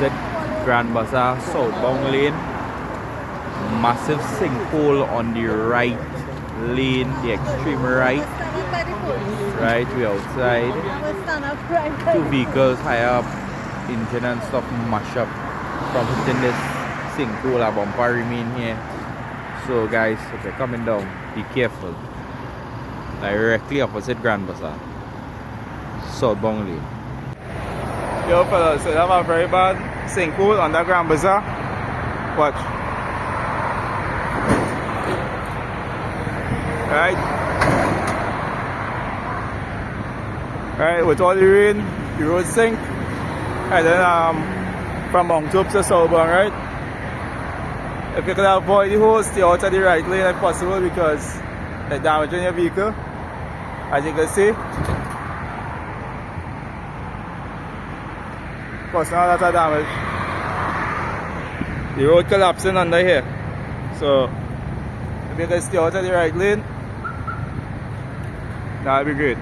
opposite Grand Bazaar, southbound lane. Massive sinkhole on the right lane, the extreme right. Right, we outside. Two vehicles high up, engine and stuff mash up from hitting this sinkhole. A bumper remain here. So guys, if you're coming down, be careful. Directly opposite Grand Bazaar, southbound lane. Yo fellas, so that's a very bad sinkhole on the Grand Bazaar. Watch. Right, with all the rain, the road sink. And then from Moncton to southbound, right? If you can avoid the hole, stay out of the right lane if possible, because they're damaging your vehicle. As you can see, causing a lot of damage. The road collapsing under here. So if you can stay out of the right lane, that'll be great.